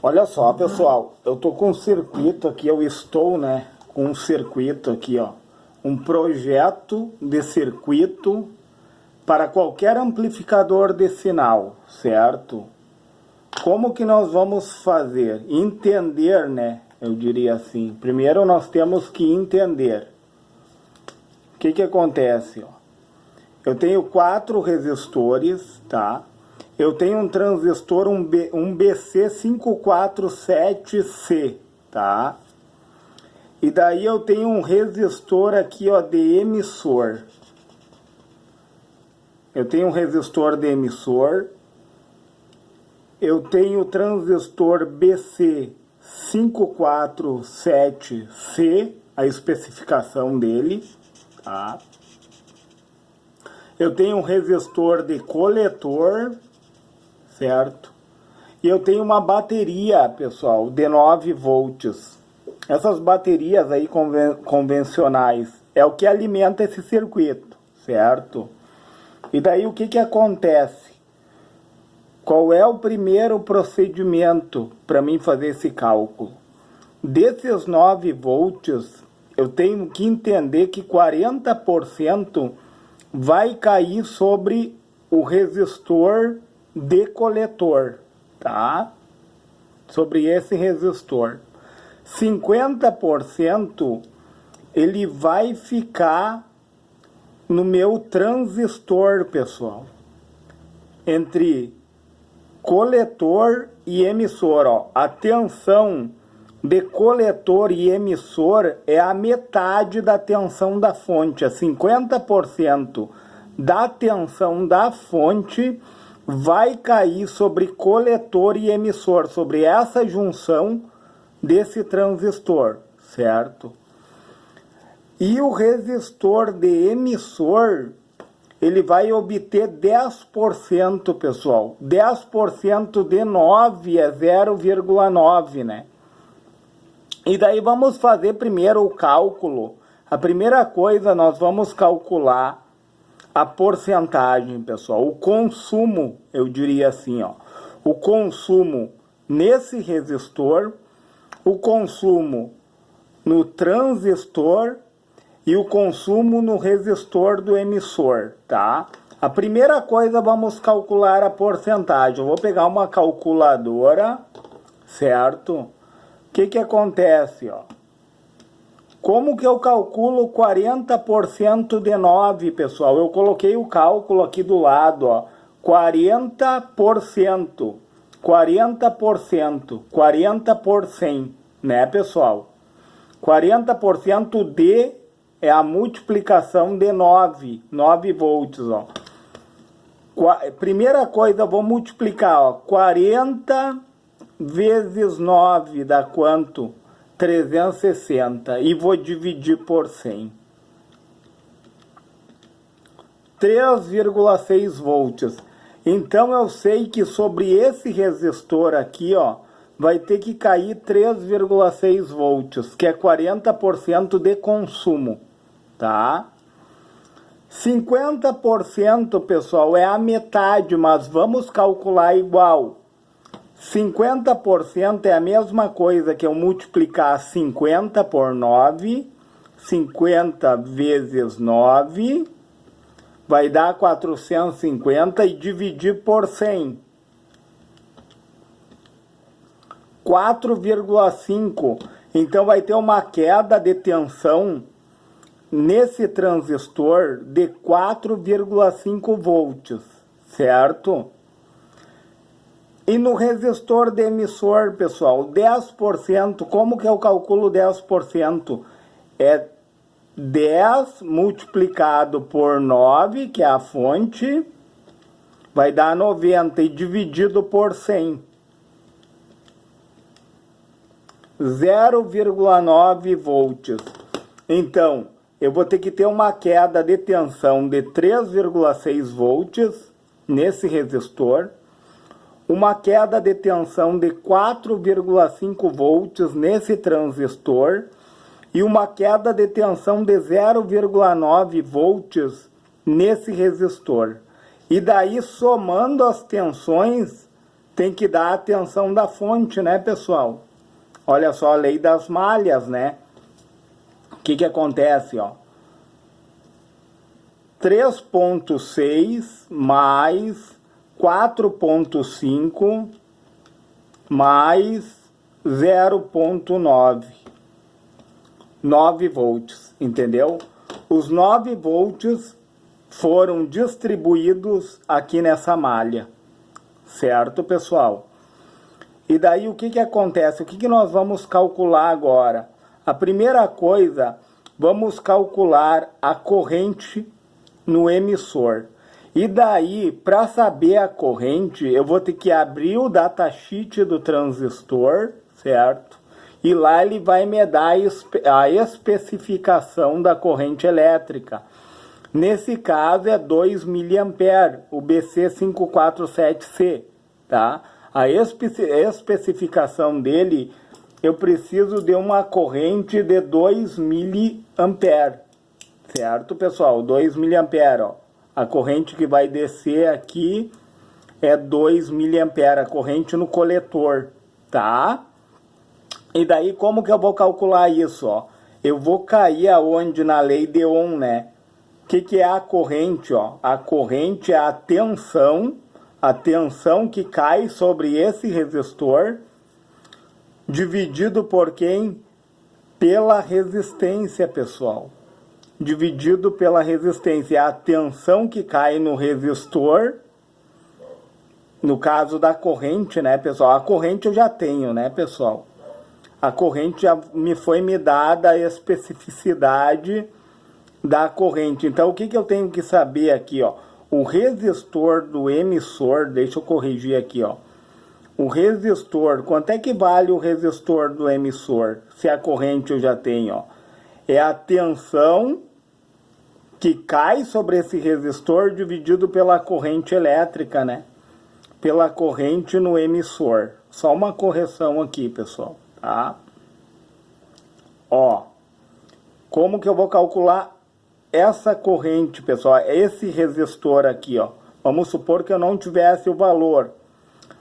Olha só, pessoal, eu tô com um circuito aqui, eu estou, né, com um circuito aqui, ó, um projeto de circuito para qualquer amplificador de sinal, certo? Como que nós vamos fazer? Entender, né, eu diria assim. Primeiro nós temos que entender. O que que acontece, ó? Eu tenho 4 resistores, tá? Eu tenho um transistor, um BC547C, tá? E daí eu tenho um resistor aqui, ó, de emissor. Eu tenho um resistor de emissor. Eu tenho o transistor BC547C, a especificação dele, tá? Eu tenho um resistor de coletor, certo? E eu tenho uma bateria, pessoal, de 9 volts. Essas baterias aí convencionais é o que alimenta esse circuito, certo? E daí o que que acontece? Qual é o primeiro procedimento para mim fazer esse cálculo? Desses 9 volts, eu tenho que entender que 40% vai cair sobre o resistor de coletor, tá? Sobre esse resistor. 50% ele vai ficar no meu transistor, pessoal. Entre coletor e emissor, ó. A tensão de coletor e emissor é a metade da tensão da fonte. É 50% da tensão da fonte vai cair sobre coletor e emissor, sobre essa junção desse transistor, certo? E o resistor de emissor, ele vai obter 10%, pessoal. 10% de 9 é 0,9, né? E daí vamos fazer primeiro o cálculo. A primeira coisa, nós vamos calcular a porcentagem, pessoal. O consumo, eu diria assim, ó. O consumo nesse resistor, o consumo no transistor e o consumo no resistor do emissor, tá? A primeira coisa, vamos calcular a porcentagem. Eu vou pegar uma calculadora, certo? O que que acontece, ó? Como que eu calculo 40% de 9, pessoal? Eu coloquei o cálculo aqui do lado, ó. 40%, 40%, 40 por 100, né, pessoal? 40% de é a multiplicação de 9 volts, ó. Primeira coisa, eu vou multiplicar, ó. 40 vezes 9 dá quanto? 360. E vou dividir por 100. 3,6 volts. Então eu sei que sobre esse resistor aqui, ó, vai ter que cair 3,6 volts, que é 40% de consumo, tá? 50%, pessoal, é a metade, mas vamos calcular igual. 50% é a mesma coisa que eu multiplicar 50 por 9, 50 vezes 9, vai dar 450 e dividir por 100. 4,5. Então vai ter uma queda de tensão nesse transistor de 4,5 volts, certo? E no resistor de emissor, pessoal, 10%, como que eu calculo 10%? É 10 multiplicado por 9, que é a fonte, vai dar 90, e dividido por 100. 0,9 volts. Então, eu vou ter que ter uma queda de tensão de 3,6 volts nesse resistor, uma queda de tensão de 4,5 volts nesse transistor e uma queda de tensão de 0,9 volts nesse resistor. E daí, somando as tensões, tem que dar a tensão da fonte, né, pessoal? Olha só a lei das malhas, né? O que acontece, ó? 3,6 mais 4,5 mais 0,9. 9 volts, entendeu? Os 9 volts foram distribuídos aqui nessa malha, certo, pessoal? E daí o que acontece? O que nós vamos calcular agora? A primeira coisa, vamos calcular a corrente no emissor. E daí, para saber a corrente, eu vou ter que abrir o datasheet do transistor, certo? E lá ele vai me dar a especificação da corrente elétrica. Nesse caso é 2 mA, o BC547C, tá? A especificação dele, eu preciso de uma corrente de 2 mA, certo, pessoal? 2 mA, ó. A corrente que vai descer aqui é 2 mA, a corrente no coletor, tá? E daí como que eu vou calcular isso, ó? Eu vou cair aonde? Na lei de Ohm, né? O que é a corrente, ó? A corrente é a tensão que cai sobre esse resistor, dividido por quem? Pela resistência, pessoal. Dividido pela resistência. É a tensão que cai no resistor, no caso da corrente, né, pessoal? A corrente eu já tenho, né, pessoal? A corrente já me dada a especificidade da corrente. Então, o que eu tenho que saber aqui, ó? O resistor do emissor, deixa eu corrigir aqui, ó. O resistor, quanto é que vale o resistor do emissor? Se a corrente eu já tenho, ó. É a tensão que cai sobre esse resistor dividido pela corrente elétrica, né? Pela corrente no emissor. Só uma correção aqui, pessoal, tá? Ó, como que eu vou calcular essa corrente, pessoal? Esse resistor aqui, ó. Vamos supor que eu não tivesse o valor.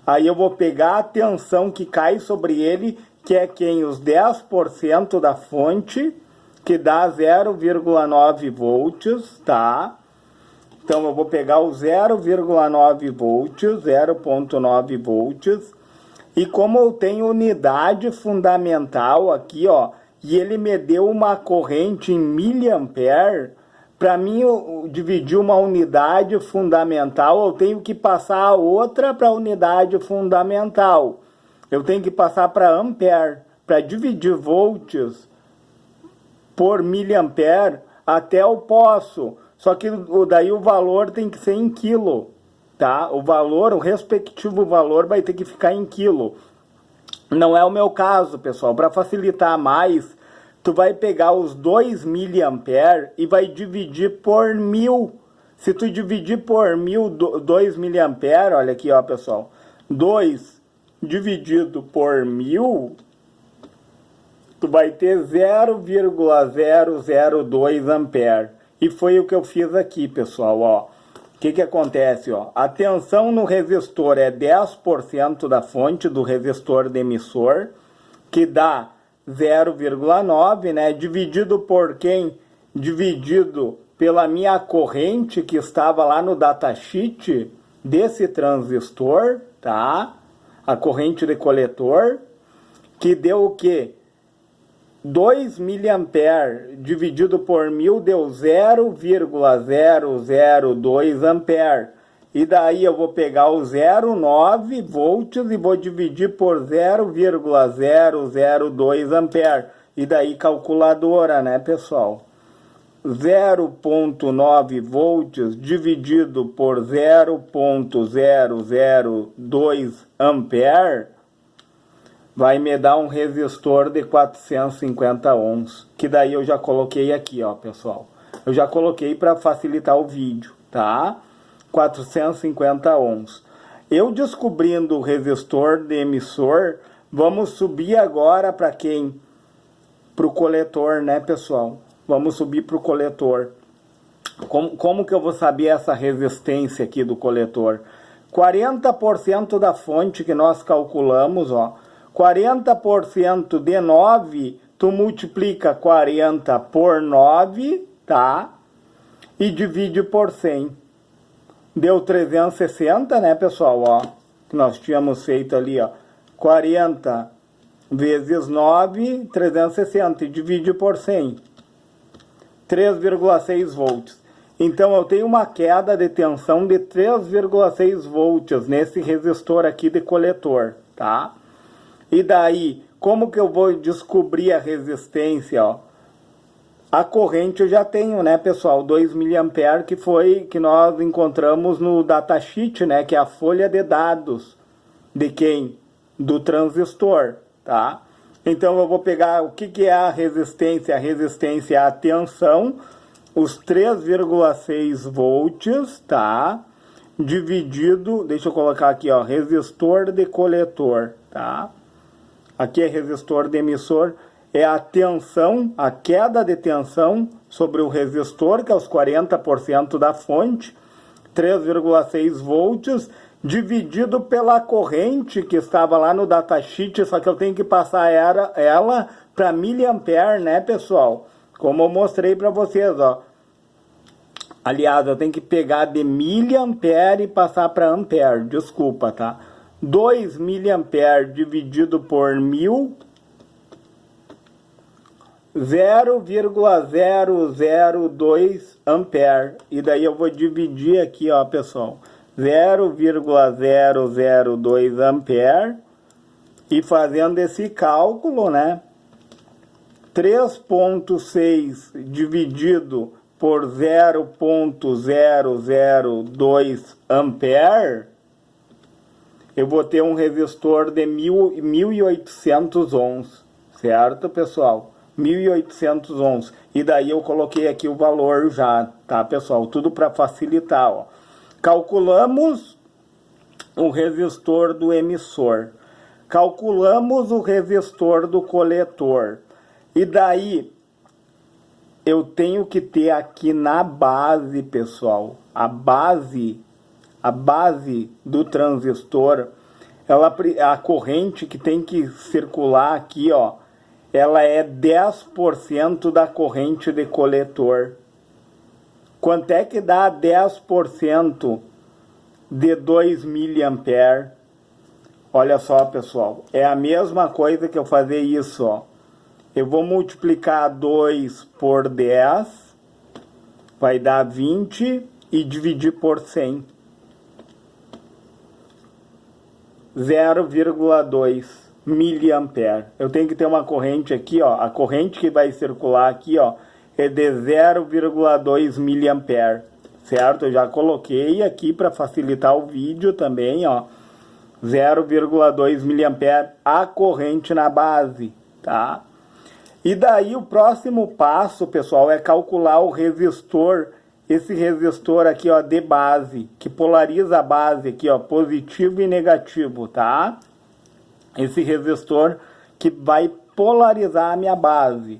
Aí eu vou pegar a tensão que cai sobre ele, que é quem? Os 10% da fonte, que dá 0,9 volts, tá? Então eu vou pegar o 0,9 volts, 0,9 volts, e como eu tenho unidade fundamental aqui, ó, e ele me deu uma corrente em miliampere, para mim eu dividir uma unidade fundamental, eu tenho que passar a outra para a unidade fundamental. Eu tenho que passar para ampere, para dividir volts por miliampere, até eu posso. Só que daí o valor tem que ser em quilo, tá? O valor, o respectivo valor vai ter que ficar em quilo. Não é o meu caso, pessoal. Para facilitar mais, tu vai pegar os 2 miliampere e vai dividir por 1000. Se tu dividir por 1000, 2 miliampere, olha aqui, ó, pessoal. 2 dividido por 1000... tu vai ter 0,002 ampere. E foi o que eu fiz aqui, pessoal, ó. O que acontece, ó? A tensão no resistor é 10% da fonte do resistor de emissor, que dá 0,9, né? Dividido por quem? Dividido pela minha corrente que estava lá no datasheet desse transistor, tá? A corrente de coletor, que deu o quê? 2 miliampere dividido por 1000 deu 0,002 ampere. E daí eu vou pegar o 0,9 volts e vou dividir por 0,002 ampere. E daí calculadora, né, pessoal? 0,9 volts dividido por 0,002 ampere vai me dar um resistor de 450 ohms, que daí eu já coloquei aqui, ó, pessoal. Eu já coloquei para facilitar o vídeo, tá? 450 ohms. Eu descobrindo o resistor de emissor, vamos subir agora para quem? Para o coletor, né, pessoal? Vamos subir para o coletor. Como que eu vou saber essa resistência aqui do coletor? 40% da fonte que nós calculamos, ó, 40% de 9, tu multiplica 40 por 9, tá? E divide por 100. Deu 360, né, pessoal, ó, que nós tínhamos feito ali, ó, 40 vezes 9, 360, e divide por 100. 3,6 volts. Então, eu tenho uma queda de tensão de 3,6 volts nesse resistor aqui de coletor, tá? E daí, como que eu vou descobrir a resistência, ó? A corrente eu já tenho, né, pessoal? 2 mA, que nós encontramos no datasheet, né? Que é a folha de dados de quem? Do transistor, tá? Então, eu vou pegar o que é a resistência. A resistência é a tensão, os 3,6 volts, tá? Dividido, deixa eu colocar aqui, ó, resistor de coletor, tá? Aqui é resistor de emissor, é a tensão, a queda de tensão sobre o resistor, que é os 40% da fonte, 3,6 volts, dividido pela corrente que estava lá no datasheet, só que eu tenho que passar ela para miliampere, né, pessoal? Como eu mostrei para vocês, ó. Aliás, eu tenho que pegar de miliampere e passar para ampere, desculpa, tá? 2 miliampere dividido por 1000, 0,002 ampere. E daí eu vou dividir aqui, ó, pessoal, 0,002 ampere. E fazendo esse cálculo, né? 3,6 dividido por 0,002 ampere, eu vou ter um resistor de 1.800 ohms, certo, pessoal? 1.800 ohms. E daí eu coloquei aqui o valor já, tá, pessoal? Tudo para facilitar, ó. Calculamos o resistor do emissor. Calculamos o resistor do coletor. E daí, eu tenho que ter aqui na base, pessoal, a base do transistor, a corrente que tem que circular aqui, ó, ela é 10% da corrente de coletor. Quanto é que dá 10% de 2 miliampere? Olha só, pessoal, é a mesma coisa que eu fazer isso, ó. Eu vou multiplicar 2 por 10, vai dar 20 e dividir por 100. 0,2 miliampere. Eu tenho que ter uma corrente aqui, ó. A corrente que vai circular aqui, ó, é de 0,2 miliampere, certo? Eu já coloquei aqui para facilitar o vídeo também, ó. 0,2 miliampere a corrente na base, tá? E daí o próximo passo, pessoal, é calcular o resistor, esse resistor aqui, ó, de base, que polariza a base aqui, ó, positivo e negativo, tá? Esse resistor que vai polarizar a minha base.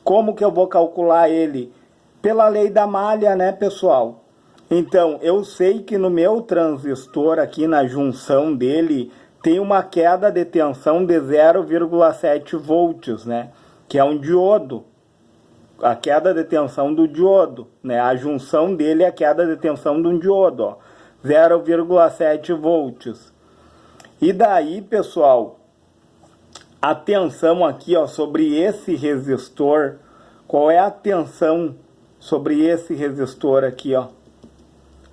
Como que eu vou calcular ele? Pela lei da malha, né, pessoal? Então, eu sei que no meu transistor, aqui na junção dele, tem uma queda de tensão de 0,7 volts, né? Que é um diodo, a queda de tensão do diodo, né? A junção dele é a queda de tensão de um diodo, ó, 0,7 volts. E daí, pessoal, a tensão aqui, ó, sobre esse resistor, qual é a tensão sobre esse resistor aqui, ó?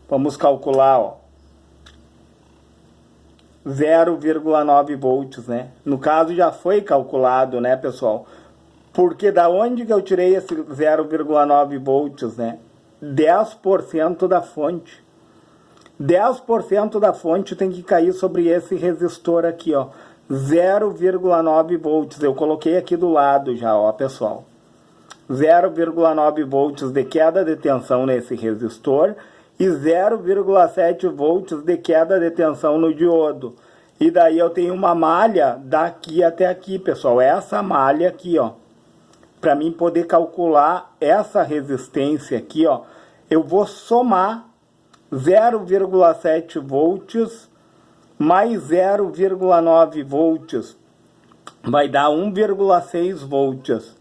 Vamos calcular, ó. 0,9 volts, né? No caso já foi calculado, né, pessoal? Porque da onde que eu tirei esse 0,9 volts, né? 10% da fonte. 10% da fonte tem que cair sobre esse resistor aqui, ó. 0,9 volts. Eu coloquei aqui do lado já, ó, pessoal. 0,9 volts de queda de tensão nesse resistor e 0,7 volts de queda de tensão no diodo. E daí eu tenho uma malha daqui até aqui, pessoal. Essa malha aqui, ó. Para mim poder calcular essa resistência aqui, ó, eu vou somar 0,7 volts mais 0,9 volts vai dar 1,6 volts.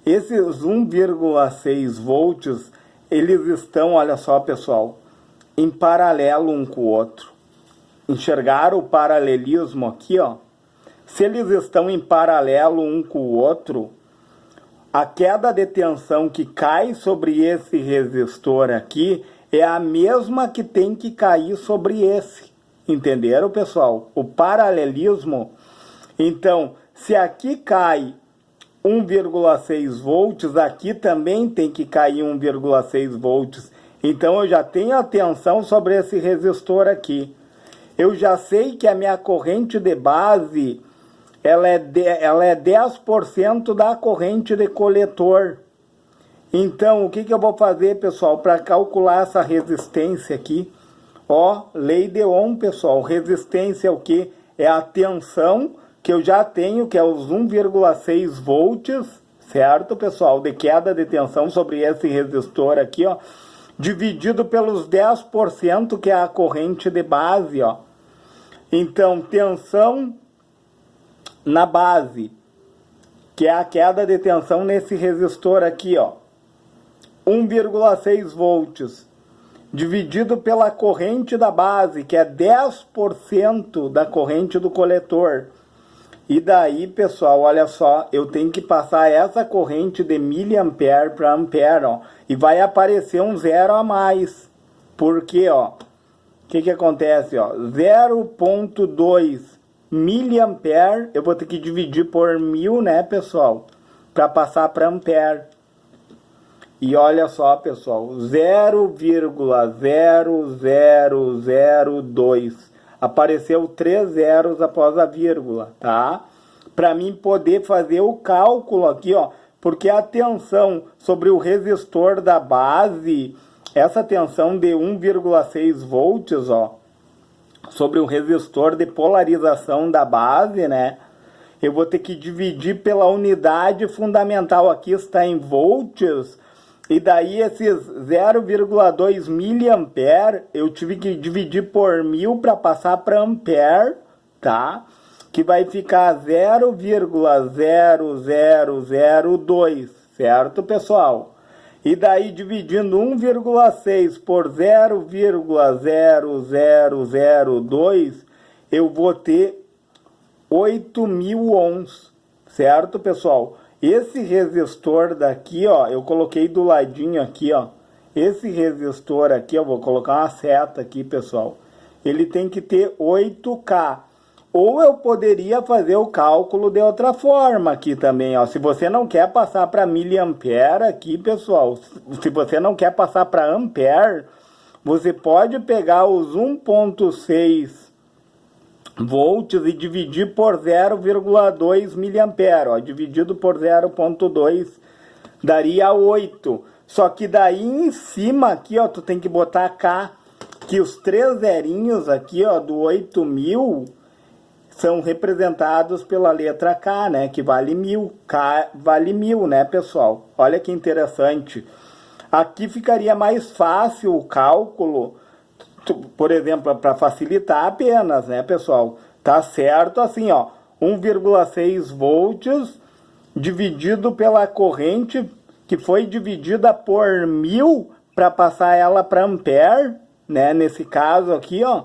Esses 1,6 volts, eles estão, olha só pessoal, em paralelo um com o outro. Enxergaram o paralelismo aqui, ó? Se eles estão em paralelo um com o outro, a queda de tensão que cai sobre esse resistor aqui é a mesma que tem que cair sobre esse. Entenderam, pessoal? O paralelismo. Então, se aqui cai 1,6 volts, aqui também tem que cair 1,6 volts. Então, eu já tenho a tensão sobre esse resistor aqui. Eu já sei que a minha corrente de base, ela é 10% da corrente de coletor. Então, o que eu vou fazer, pessoal, para calcular essa resistência aqui? Ó, lei de Ohm, pessoal. Resistência é o que? É a tensão que eu já tenho, que é os 1,6 volts, certo, pessoal? De queda de tensão sobre esse resistor aqui, ó. Dividido pelos 10%, que é a corrente de base, ó. Então, tensão na base, que é a queda de tensão nesse resistor aqui, ó. 1,6 volts. Dividido pela corrente da base, que é 10% da corrente do coletor. E daí, pessoal, olha só, eu tenho que passar essa corrente de miliampere para ampere, ó, e vai aparecer um zero a mais. Porque, ó, o que acontece, ó? 0,2 miliampere, eu vou ter que dividir por 1000, né, pessoal? Para passar para ampere. E olha só, pessoal, 0,0002. Apareceu 3 zeros após a vírgula, tá? Para mim poder fazer o cálculo aqui, ó, porque a tensão sobre o resistor da base, essa tensão de 1,6 volts, ó, sobre o resistor de polarização da base, né? Eu vou ter que dividir pela unidade fundamental, aqui está em volts, e daí esses 0,2 miliampere, eu tive que dividir por 1000 para passar para ampere, tá? Que vai ficar 0,0002, certo, pessoal? E daí dividindo 1,6 por 0,0002, eu vou ter 8.000 ohms, certo, pessoal? Esse resistor daqui, ó, eu coloquei do ladinho aqui, ó. Esse resistor aqui, eu vou colocar uma seta aqui, pessoal. Ele tem que ter 8K. Ou eu poderia fazer o cálculo de outra forma aqui também, ó. Se você não quer passar para miliampere aqui, pessoal, se você não quer passar para ampere, você pode pegar os 1,6 volts e dividir por 0,2 miliampere, ó, dividido por 0,2 daria 8. Só que daí em cima aqui, ó, tu tem que botar K, que os 3 zerinhos aqui, ó, do 8.000 são representados pela letra K, né, que vale 1000. K vale 1000, né, pessoal? Olha que interessante. Aqui ficaria mais fácil o cálculo, por exemplo, para facilitar apenas, né, pessoal? Tá certo assim, ó, 1,6 volts dividido pela corrente que foi dividida por 1000 para passar ela para ampere, né, nesse caso aqui, ó,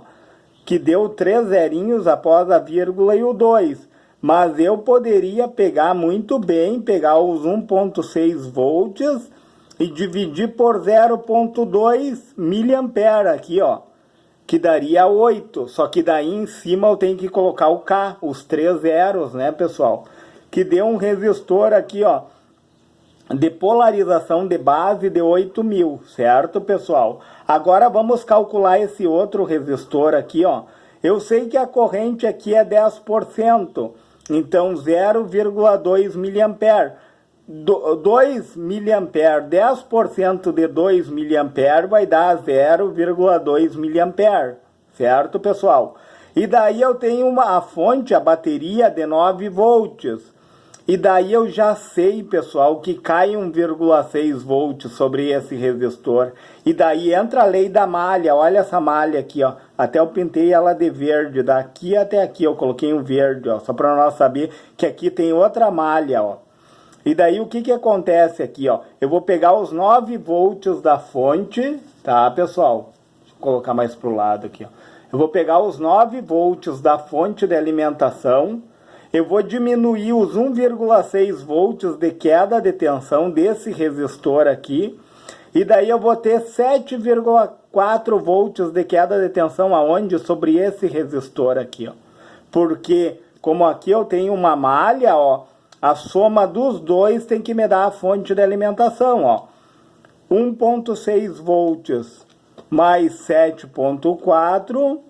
que deu 3 zerinhos após a vírgula e o 2. Mas eu poderia pegar muito bem, pegar os 1,6 volts e dividir por 0,2 miliampere aqui, ó, que daria 8, só que daí em cima eu tenho que colocar o K, os 3 zeros, né, pessoal? Que deu um resistor aqui, ó, de polarização de base de 8.000, certo, pessoal? Agora vamos calcular esse outro resistor aqui, ó. Eu sei que a corrente aqui é 10%, então 0,2 miliampere. 2 miliampere, 10% de 2 miliampere vai dar 0,2 miliampere, certo, pessoal? E daí eu tenho a fonte, a bateria de 9 volts. E daí eu já sei, pessoal, que cai 1,6 volts sobre esse resistor. E daí entra a lei da malha. Olha essa malha aqui, ó. Até eu pintei ela de verde. Daqui até aqui eu coloquei um verde, ó. Só para nós saber que aqui tem outra malha, ó. E daí o que acontece aqui, ó? Eu vou pegar os 9 volts da fonte, tá, pessoal? Deixa eu colocar mais pro lado aqui, ó. Eu vou pegar os 9 volts da fonte de alimentação. Eu vou diminuir os 1,6 volts de queda de tensão desse resistor aqui. E daí eu vou ter 7,4 volts de queda de tensão aonde? Sobre esse resistor aqui, ó. Porque, como aqui eu tenho uma malha, ó, a soma dos dois tem que me dar a fonte de alimentação, ó. 1,6 volts mais 7,4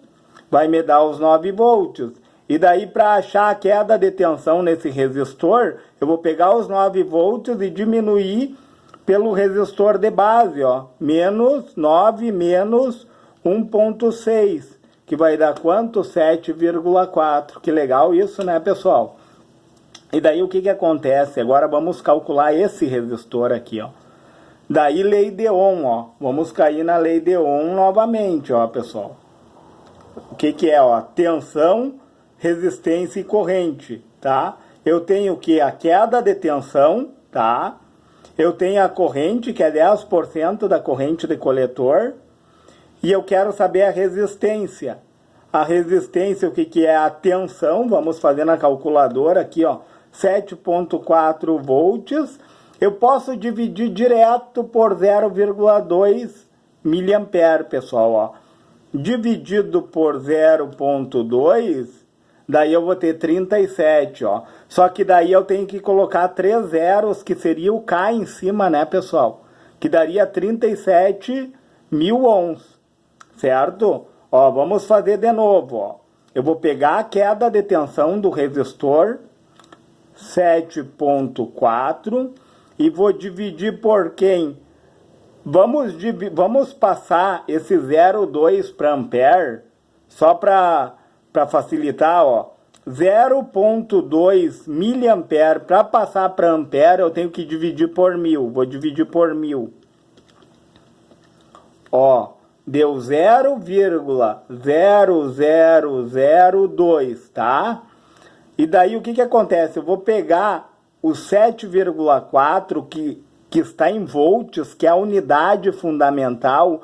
vai me dar os 9 volts. E daí, para achar a queda de tensão nesse resistor, eu vou pegar os 9 volts e diminuir pelo resistor de base, ó. Menos 9 menos 1,6, que vai dar quanto? 7,4. Que legal isso, né, pessoal? E daí, o que acontece? Agora, vamos calcular esse resistor aqui, ó. Daí, lei de Ohm, ó. Vamos cair na lei de Ohm novamente, ó, pessoal. O que é, ó? Tensão, resistência e corrente, tá? Eu tenho que a queda de tensão, tá? Eu tenho a corrente, que é 10% da corrente de coletor. E eu quero saber a resistência. A resistência, o que é a tensão? Vamos fazer na calculadora aqui, ó. 7,4 volts. Eu posso dividir direto por 0,2 miliampere, pessoal, ó. Dividido por 0,2, daí eu vou ter 37, ó. Só que daí eu tenho que colocar 3 zeros, que seria o K em cima, né, pessoal? Que daria 37 mil ohms, certo? Ó, vamos fazer de novo, ó. Eu vou pegar a queda de tensão do resistor, 7,4, e vou dividir por quem? Vamos passar esse 0,2 para ampere, só para facilitar, ó. 0,2 miliampere, para passar para ampere, eu tenho que dividir por 1000. Vou dividir por 1000. Ó, deu 0,0002, tá? E daí o que acontece? Eu vou pegar o 7,4 que está em volts, que é a unidade fundamental,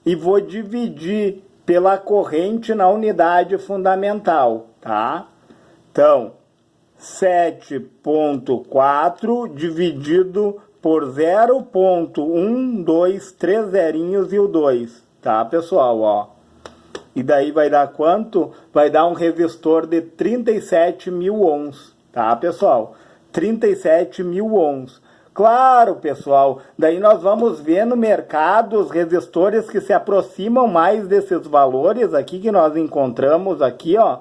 e vou dividir pela corrente na unidade fundamental, tá? Então, 7,4 dividido por 0,123 zerinhos e o 2, tá, pessoal, ó. E daí vai dar quanto? Vai dar um resistor de 37 mil ohms, tá, pessoal? 37 mil ohms. Claro, pessoal, daí nós vamos ver no mercado os resistores que se aproximam mais desses valores aqui que nós encontramos aqui, ó,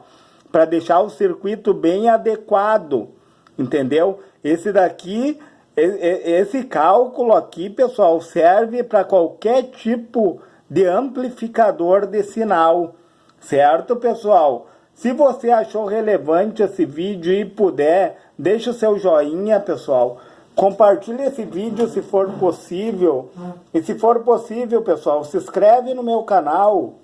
para deixar o circuito bem adequado, entendeu? Esse daqui, esse cálculo aqui, pessoal, serve para qualquer tipo de amplificador de sinal, certo, pessoal? Se você achou relevante esse vídeo e puder, deixa o seu joinha, pessoal. Compartilhe esse vídeo se for possível. E se for possível, pessoal, se inscreve no meu canal.